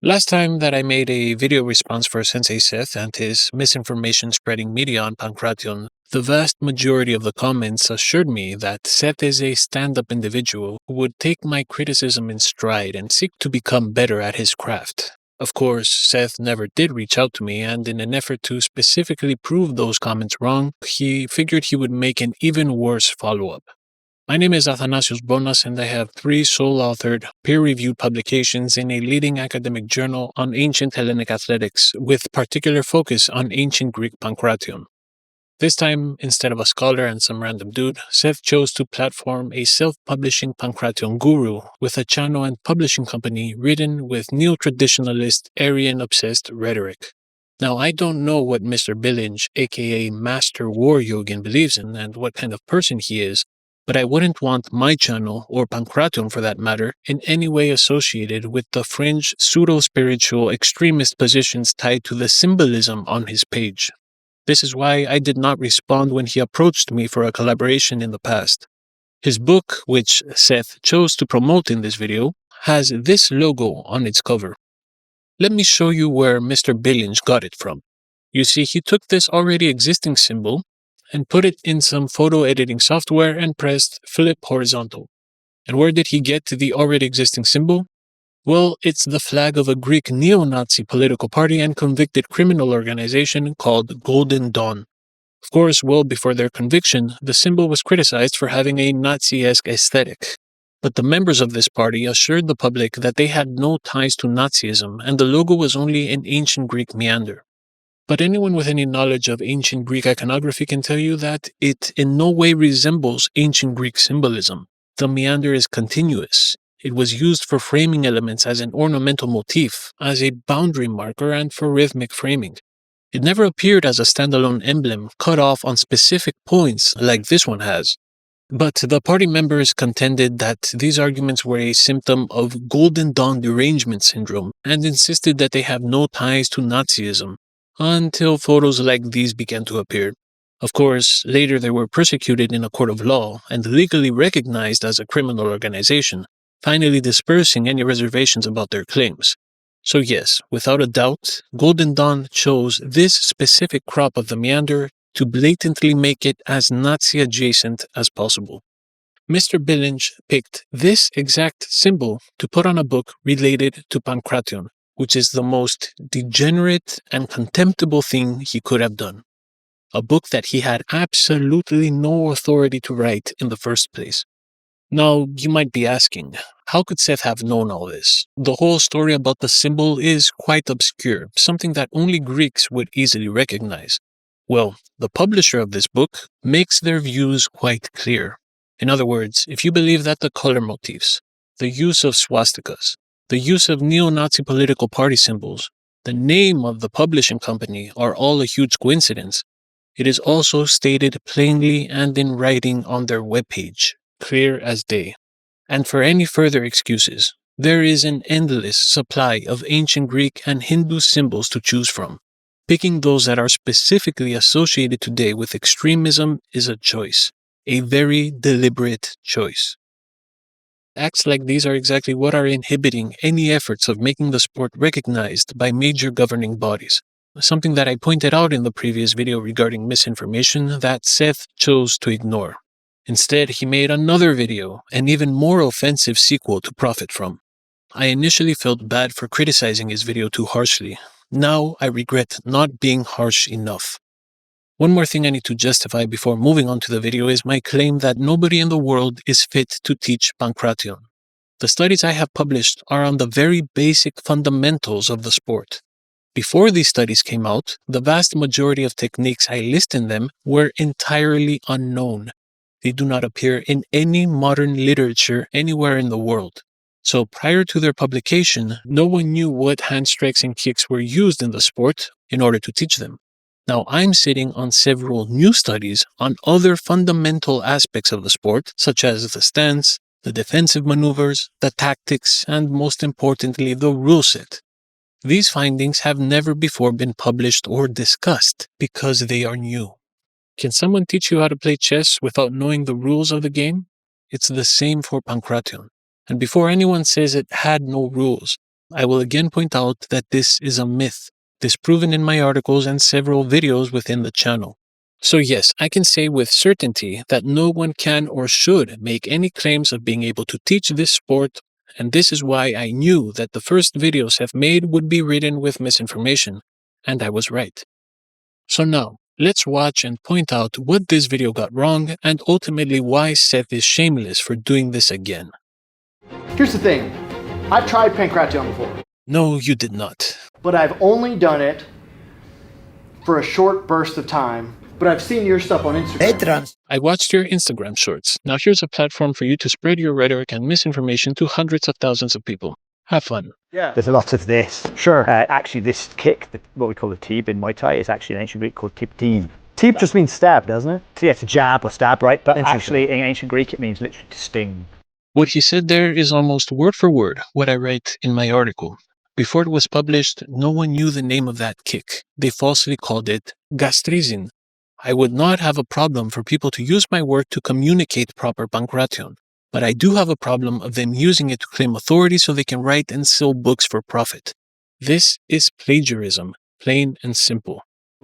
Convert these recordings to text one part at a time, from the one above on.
Last time that I made a video response for SenseiSeth and his misinformation spreading media on Pankration, the vast majority of the comments assured me that Seth is a stand-up individual who would take my criticism in stride and seek to become better at his craft. Of course, Seth never did reach out to me, and in an effort to specifically prove those comments wrong, he figured he would make an even worse follow-up. My name is Athanasios Bonas, and I have 3 sole-authored, peer-reviewed publications in a leading academic journal on ancient Hellenic athletics, with particular focus on ancient Greek Pankration. This time, instead of a scholar and some random dude, Seth chose to platform a self-publishing Pankration guru with a channel and publishing company ridden with neo-traditionalist, Aryan-obsessed rhetoric. Now, I don't know what Mr. Billinge, aka Master War Yogin, believes in and what kind of person he is, but I wouldn't want my channel, or Pankration for that matter, in any way associated with the fringe, pseudo-spiritual, extremist positions tied to the symbolism on his page. This is why I did not respond when he approached me for a collaboration in the past. His book, which Seth chose to promote in this video, has this logo on its cover. Let me show you where Mr. Billinge got it from. You see, he took this already existing symbol and put it in some photo editing software and pressed flip horizontal. And where did he get the already existing symbol? Well, it's the flag of a Greek neo-Nazi political party and convicted criminal organization called Golden Dawn. Of course, well before their conviction, the symbol was criticized for having a Nazi-esque aesthetic. But the members of this party assured the public that they had no ties to Nazism, and the logo was only an ancient Greek meander. But anyone with any knowledge of ancient Greek iconography can tell you that it in no way resembles ancient Greek symbolism. The meander is continuous. It was used for framing elements as an ornamental motif, as a boundary marker, and for rhythmic framing. It never appeared as a standalone emblem cut off on specific points like this one has. But the party members contended that these arguments were a symptom of Golden Dawn derangement syndrome and insisted that they have no ties to Nazism, until photos like these began to appear. Of course, later they were persecuted in a court of law and legally recognized as a criminal organization, finally dispersing any reservations about their claims. So yes, without a doubt, Golden Dawn chose this specific crop of the meander to blatantly make it as Nazi-adjacent as possible. Mr. Billinge picked this exact symbol to put on a book related to Pankration, which is the most degenerate and contemptible thing he could have done. A book that he had absolutely no authority to write in the first place. Now, you might be asking, how could Seth have known all this? The whole story about the symbol is quite obscure, something that only Greeks would easily recognize. Well, the publisher of this book makes their views quite clear. In other words, if you believe that the color motifs, the use of swastikas, the use of neo-Nazi political party symbols, the name of the publishing company are all a huge coincidence, it is also stated plainly and in writing on their webpage, clear as day. And for any further excuses, there is an endless supply of ancient Greek and Hindu symbols to choose from. Picking those that are specifically associated today with extremism is a choice, a very deliberate choice. Acts like these are exactly what are inhibiting any efforts of making the sport recognized by major governing bodies. Something that I pointed out in the previous video regarding misinformation that Seth chose to ignore. Instead, he made another video, an even more offensive sequel to profit from. I initially felt bad for criticizing his video too harshly. Now I regret not being harsh enough. One more thing I need to justify before moving on to the video is my claim that nobody in the world is fit to teach Pankration. The studies I have published are on the very basic fundamentals of the sport. Before these studies came out, the vast majority of techniques I list in them were entirely unknown. They do not appear in any modern literature anywhere in the world. So prior to their publication, no one knew what hand strikes and kicks were used in the sport in order to teach them. Now I'm sitting on several new studies on other fundamental aspects of the sport, such as the stance, the defensive maneuvers, the tactics, and most importantly, the rule set. These findings have never before been published or discussed because they are new. Can someone teach you how to play chess without knowing the rules of the game? It's the same for Pankration. And before anyone says it had no rules, I will again point out that this is a myth, disproven in my articles and several videos within the channel. So yes, I can say with certainty that no one can or should make any claims of being able to teach this sport, and this is why I knew that the first videos Seth made would be ridden with misinformation, and I was right. So now, let's watch and point out what this video got wrong and ultimately why Seth is shameless for doing this again. Here's the thing. I've tried Pankration before. No, you did not. But I've only done it for a short burst of time. But I've seen your stuff on Instagram. I watched your Instagram shorts. Now here's a platform for you to spread your rhetoric and misinformation to hundreds of thousands of people. Have fun. Yeah. There's a lot of this. Sure. Actually, this kick, what we call the teeb in Muay Thai, is actually an ancient Greek called teeb. Teep just means stab, doesn't it? So yeah, it's a jab or stab, right? But actually, in ancient Greek, it means literally to sting. What he said there is almost word for word what I write in my article. Before it was published, no one knew the name of that kick. They falsely called it gastrizin. I would not have a problem for people to use my work to communicate proper pankration, but I do have a problem of them using it to claim authority so they can write and sell books for profit. This is plagiarism, plain and simple.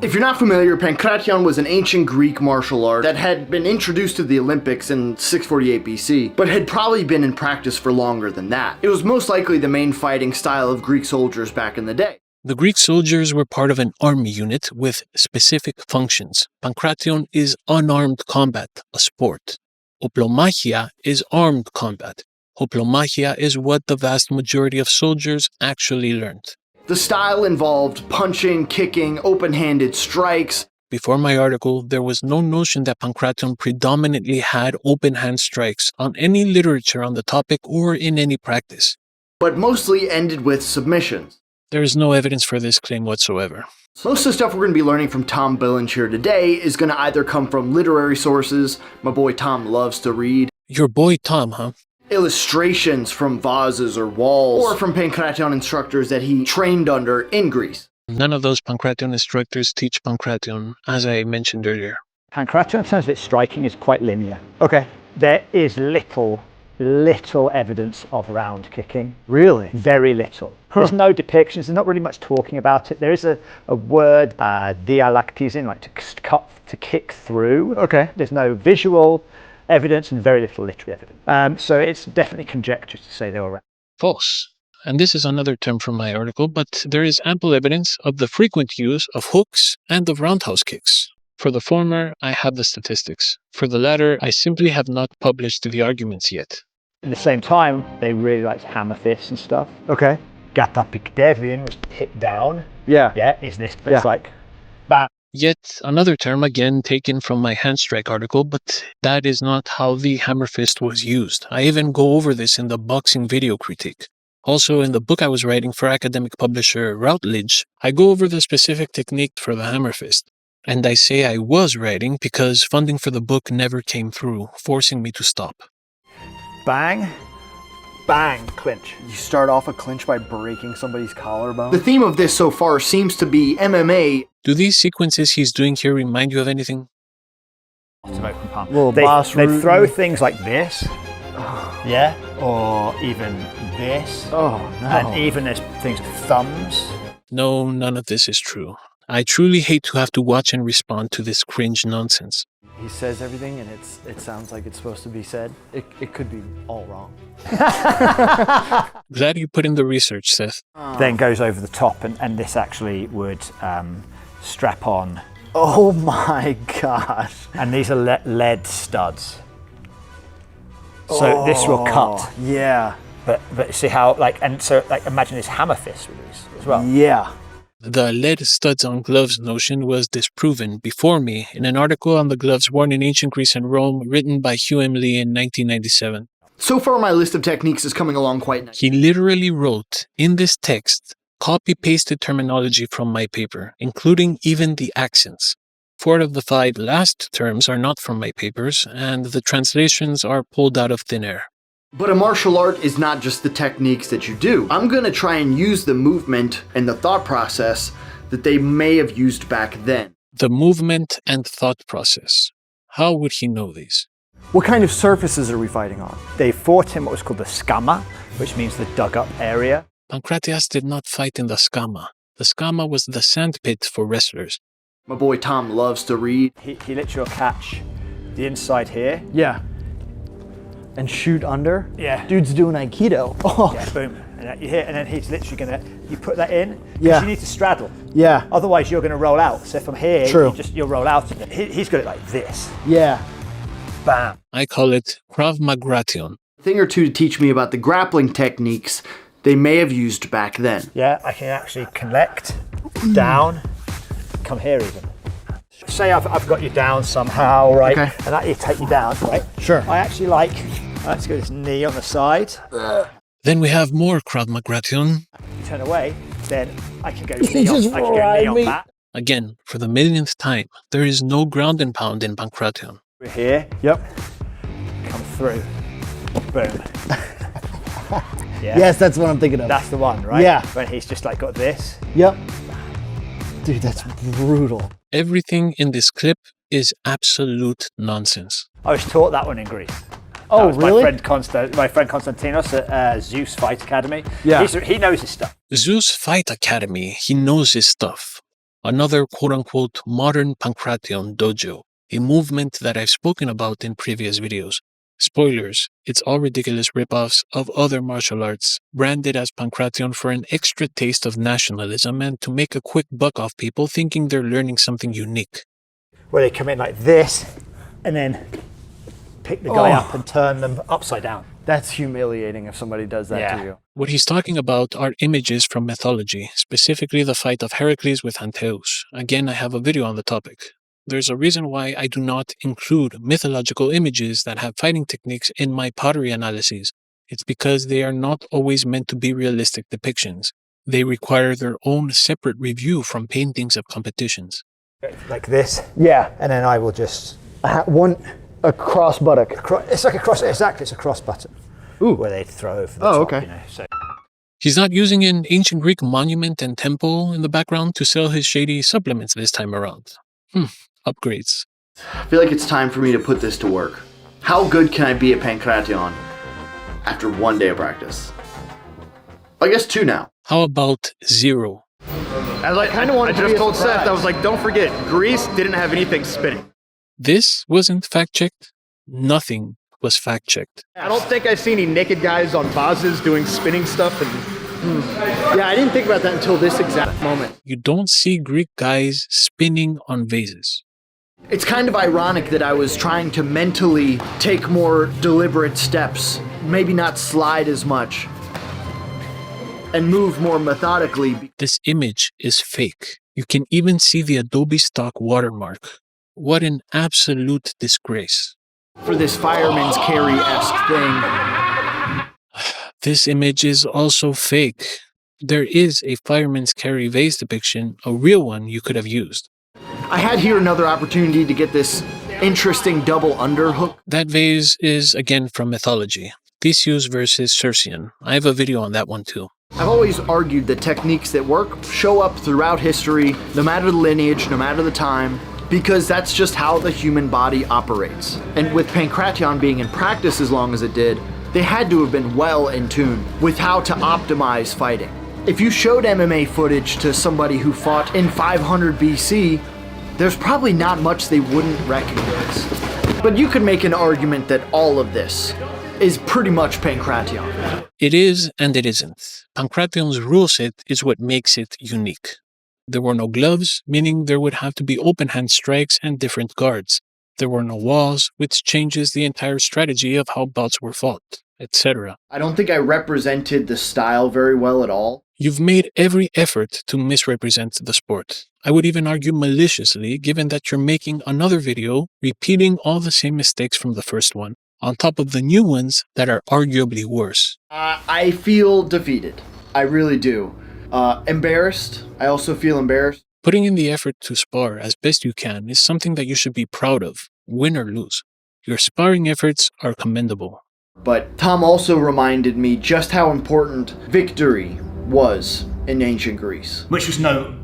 If you're not familiar, Pankration was an ancient Greek martial art that had been introduced to the Olympics in 648 BC, but had probably been in practice for longer than that. It was most likely the main fighting style of Greek soldiers back in the day. The Greek soldiers were part of an army unit with specific functions. Pankration is unarmed combat, a sport. Hoplomachia is armed combat. Hoplomachia is what the vast majority of soldiers actually learned. The style involved punching, kicking, open-handed strikes. Before my article, there was no notion that Pankration predominantly had open hand strikes on any literature on the topic or in any practice. But mostly ended with submissions. There is no evidence for this claim whatsoever. Most of the stuff we're going to be learning from Tom Billinge here today is going to either come from literary sources, my boy Tom loves to read. Your boy Tom, huh? Illustrations from vases or walls, or from Pankration instructors that he trained under in Greece. None of those Pankration instructors teach Pankration, as I mentioned earlier. Pankration, in terms of its striking, is quite linear. Okay. There is little evidence of round kicking. Really? Very little. Huh. There's no depictions, there's not really much talking about it. There is a word, dialaktisin, like to kick through. Okay. There's no visual evidence and very little literary evidence. So it's definitely conjecture to say they were round. False. And this is another term from my article, but there is ample evidence of the frequent use of hooks and of roundhouse kicks. For the former, I have the statistics. For the latter, I simply have not published the arguments yet. At the same time, they really liked hammer fists and stuff. Okay. Gata pikdevian was hit down. Yeah. Yeah, is this, but Yeah. it's like, bam. Yet another term again taken from my hand strike article, but that is not how the hammer fist was used. I even go over this in the boxing video critique. Also, in the book I was writing for academic publisher Routledge, I go over the specific technique for the hammer fist. And I say I was writing because funding for the book never came through, forcing me to stop. Bang, bang, clinch. You start off a clinch by breaking somebody's collarbone? The theme of this so far seems to be MMA. Do these sequences he's doing here remind you of anything? Of open palm. Little They boss root. throw things like this, yeah, or even this, Oh, no. and even there's things with thumbs. No, none of this is true. I truly hate to have to watch and respond to this cringe nonsense. He says everything and it sounds like it's supposed to be said. It could be all wrong. Glad you put in the research, Seth. Then goes over the top, and this actually would strap on. Oh my gosh. And these are lead studs. So this will cut. Yeah. But see how, and so imagine this hammer fist with these as well. Yeah. The lead studs on gloves notion was disproven before me in an article on the gloves worn in ancient Greece and Rome written by Hugh M. Lee in 1997. So far my list of techniques is coming along quite nice. He literally wrote in this text copy-pasted terminology from my paper, including even the accents. 4 of the 5 last terms are not from my papers, and the translations are pulled out of thin air. But a martial art is not just the techniques that you do. I'm going to try and use the movement and the thought process that they may have used back then. The movement and thought process. How would he know these? What kind of surfaces are we fighting on? They fought in what was called the scama, which means the dug up area. Pankratias did not fight in the skama. The skama was the sandpit for wrestlers. My boy Tom loves to read. He literally will catch the inside here. Yeah. And shoot under? Yeah. Dude's doing Aikido. Oh. Yeah, boom. And you hit, and then he's literally gonna, you put that in, because Yeah. you need to straddle. Yeah. Otherwise you're gonna roll out. So from here, True. you'll roll out of it. He's got it like this. Yeah. Bam. I call it Krav Magration. A thing or two to teach me about the grappling techniques they may have used back then. Yeah, I can actually collect down, come here even. Say I've got you down somehow, right? Okay. And that you take you down, right? Sure. I actually like, let's go this knee on the side. Then we have more Krav Magration. You turn away, then I can go knee just on, I can go ride knee on me. that. Again, for the millionth time, there is no ground and pound in Pankration. We're here, Yep. come through, boom. Yeah. Yes, that's what I'm thinking of. That's the one, right? Yeah. When he's just like got this. Yep. Dude, that's brutal. Everything in this clip is absolute nonsense. I was taught that one in Greece. Oh, That was really? My friend Konstantinos at Zeus Fight Academy. Yeah. He knows his stuff. Zeus Fight Academy, he knows his stuff. Another quote-unquote modern Pankration dojo, a movement that I've spoken about in previous videos. Spoilers, it's all ridiculous ripoffs of other martial arts, branded as Pankration for an extra taste of nationalism and to make a quick buck off people thinking they're learning something unique. Where they come in like this, and then pick the guy up and turn them upside down. That's humiliating if somebody does that Yeah. to you. What he's talking about are images from mythology, specifically the fight of Heracles with Antaeus. Again, I have a video on the topic. There's a reason why I do not include mythological images that have fighting techniques in my pottery analyses. It's because they are not always meant to be realistic depictions. They require their own separate review from paintings of competitions. Like this. Yeah. And then I will just, A cross buttock. it's like a cross, exactly, it's a cross button. Ooh. Where they throw over the Oh, top, okay. you know, so. He's not using an ancient Greek monument and temple in the background to sell his shady supplements this time around. Upgrades. I feel like it's time for me to put this to work. How good can I be at Pankration after one day of practice? I guess 2 now. How about 0? As I kind of wanted to just told Seth, I was like, don't forget, Greece didn't have anything spinning. This wasn't fact-checked. Nothing was fact-checked. I don't think I've seen any naked guys on Vases doing spinning stuff. And Yeah, I didn't think about that until this exact moment. You don't see Greek guys spinning on vases. It's kind of ironic that I was trying to mentally take more deliberate steps, maybe not slide as much, and move more methodically. This image is fake. You can even see the Adobe stock watermark. What an absolute disgrace. For this fireman's carry-esque thing. This image is also fake. There is a fireman's carry vase depiction, a real one you could have used. I had here another opportunity to get this interesting double underhook. That vase is again from mythology. Theseus versus Circean. I have a video on that one too. I've always argued that techniques that work show up throughout history, no matter the lineage, no matter the time, because that's just how the human body operates. And with Pankration being in practice as long as it did, they had to have been well in tune with how to optimize fighting. If you showed MMA footage to somebody who fought in 500 BC, there's probably not much they wouldn't recognize. But you could make an argument that all of this is pretty much Pankration. It is and it isn't. Pankration's rule set is what makes it unique. There were no gloves, meaning there would have to be open hand strikes and different guards. There were no walls, which changes the entire strategy of how bouts were fought, etc. I don't think I represented the style very well at all. You've made every effort to misrepresent the sport. I would even argue maliciously, given that you're making another video repeating all the same mistakes from the first one, on top of the new ones that are arguably worse. I feel defeated. I really do. Embarrassed. I also feel embarrassed. Putting in the effort to spar as best you can is something that you should be proud of, win or lose. Your sparring efforts are commendable. But Tom also reminded me just how important victory was in ancient Greece. Which was no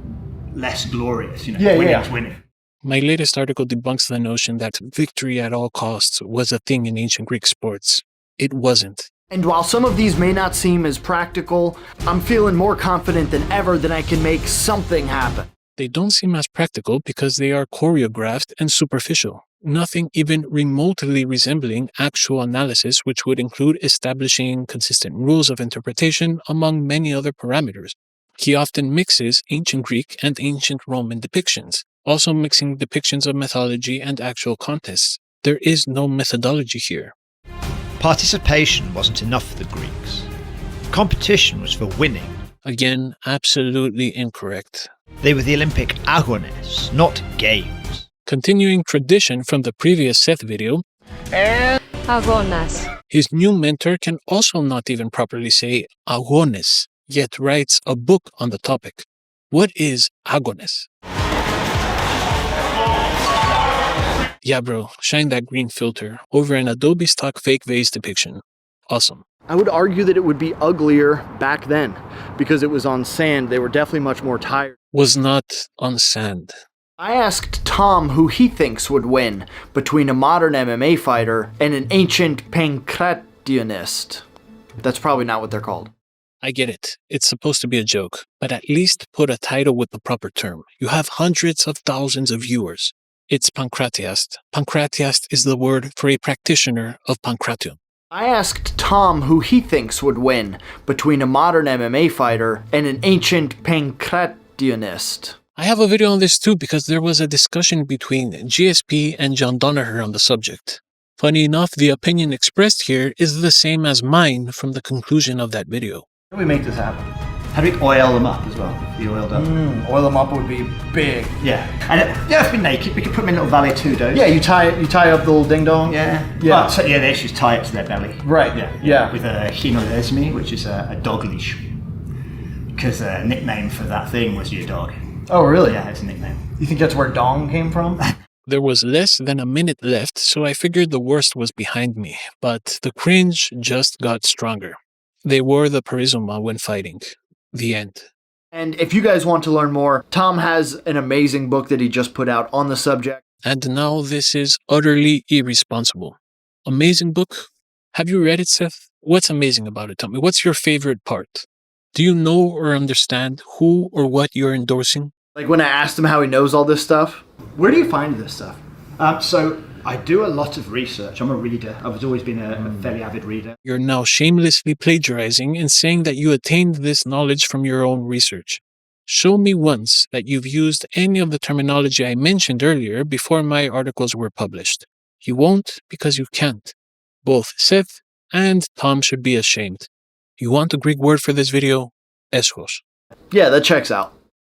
less glorious, Yeah, winning yeah. is winning. My latest article debunks the notion that victory at all costs was a thing in ancient Greek sports. It wasn't. And while some of these may not seem as practical, I'm feeling more confident than ever that I can make something happen. They don't seem as practical because they are choreographed and superficial, nothing even remotely resembling actual analysis, which would include establishing consistent rules of interpretation among many other parameters. He often mixes ancient Greek and ancient Roman depictions, also mixing depictions of mythology and actual contests. There is no methodology here. Participation wasn't enough for the Greeks. Competition was for winning. Again, absolutely incorrect. They were the Olympic agonists, not games. Continuing tradition from the previous Seth video, Bonas. his new mentor can also not even properly say agones, yet writes a book on the topic. What is agones? Yeah bro, shine that green filter over an Adobe stock fake vase depiction. Awesome. I would argue that it would be uglier back then because it was on sand. They were definitely much more tired. Was not on sand. I asked Tom who he thinks would win between a modern MMA fighter and an ancient Pankrationist. That's probably not what they're called. I get it. It's supposed to be a joke, but at least put a title with the proper term. You have hundreds of thousands of viewers. It's Pankratiast. Pankratiast is the word for a practitioner of Pankration. I asked Tom who he thinks would win between a modern MMA fighter and an ancient Pankrationist. I have a video on this too because there was a discussion between GSP and John Donaher on the subject. Funny enough, the opinion expressed here is the same as mine from the conclusion of that video. How do we make this happen? How do we oil them up as well? Be oiled up. Oil them up would be big. Yeah. And they have to be naked. We could put them in little valley tudos. Yeah, you tie up the little ding dong. Yeah. Yeah. Oh, so yeah, they actually tie it to their belly. Right. Yeah. With a chinolosmi, which is a dog leash. Because a nickname for that thing was your dog. Oh, really? Yeah, it's a nickname. You think that's where dong came from? There was less than a minute left, so I figured the worst was behind me, but the cringe just got stronger. They wore the perizoma when fighting. The end. And if you guys want to learn more, Tom has an amazing book that he just put out on the subject. And now this is utterly irresponsible. Amazing book? Have you read it, Seth? What's amazing about it? Tell me, what's your favorite part? Do you know or understand who or what you're endorsing? Like when I asked him how he knows all this stuff. Where do you find this stuff? So I do a lot of research. I'm a reader. I've always been a fairly avid reader. You're now shamelessly plagiarizing and saying that you attained this knowledge from your own research. Show me once that you've used any of the terminology I mentioned earlier before my articles were published. You won't because you can't. Both Seth and Tom should be ashamed. You want a Greek word for this video? Eschos. Yeah, that checks out.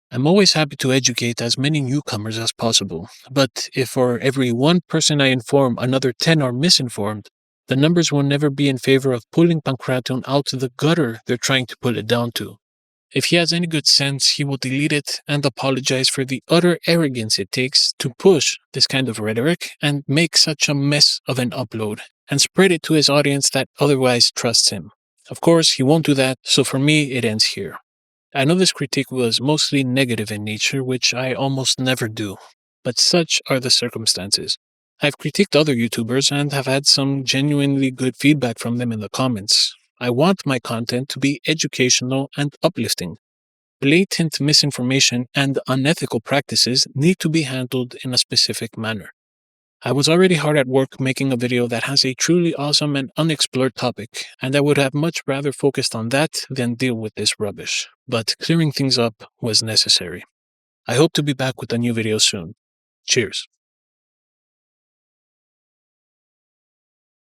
I'm always happy to educate as many newcomers as possible, but if for every one person I inform, another 10 are misinformed, the numbers will never be in favor of pulling Pankration out to the gutter they're trying to pull it down to. If he has any good sense, he will delete it and apologize for the utter arrogance it takes to push this kind of rhetoric and make such a mess of an upload and spread it to his audience that otherwise trusts him. Of course, he won't do that, so for me, it ends here. I know this critique was mostly negative in nature, which I almost never do, but such are the circumstances. I've critiqued other YouTubers and have had some genuinely good feedback from them in the comments. I want my content to be educational and uplifting. Blatant misinformation and unethical practices need to be handled in a specific manner. I was already hard at work making a video that has a truly awesome and unexplored topic, and I would have much rather focused on that than deal with this rubbish. But clearing things up was necessary. I hope to be back with a new video soon. Cheers.